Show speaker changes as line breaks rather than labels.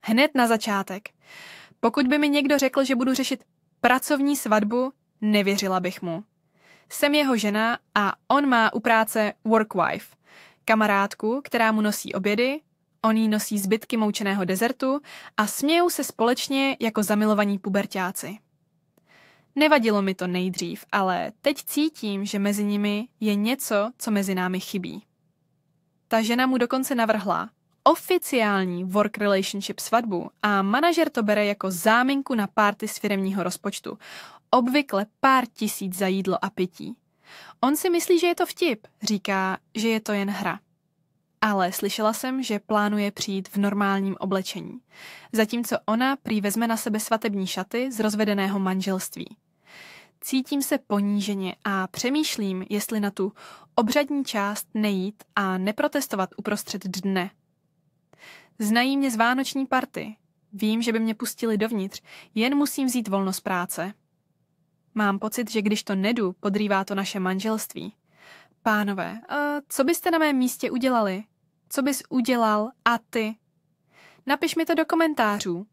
Hned na začátek. Pokud by mi někdo řekl, že budu řešit pracovní svatbu, nevěřila bych mu. Jsem jeho žena a on má u práce workwife, kamarádku, která mu nosí obědy, on jí nosí zbytky moučeného dezertu a smějou se společně jako zamilovaní puberťáci. Nevadilo mi to nejdřív, ale teď cítím, že mezi nimi je něco, co mezi námi chybí. Ta žena mu dokonce navrhla oficiální work relationship svatbu a manažer to bere jako záminku na party z firemního rozpočtu. Obvykle pár tisíc za jídlo a pití. On si myslí, že je to vtip, říká, že je to jen hra. Ale slyšela jsem, že plánuje přijít v normálním oblečení, zatímco ona prý vezme na sebe svatební šaty z rozvedeného manželství. Cítím se poníženě a přemýšlím, jestli na tu obřadní část nejít a neprotestovat uprostřed dne. Znají mě z vánoční party. Vím, že by mě pustili dovnitř, jen musím vzít volno z práce. Mám pocit, že když to nedu, podrývá to naše manželství. Pánové, co byste na mém místě udělali? Co bys udělal a ty? Napiš mi to do komentářů.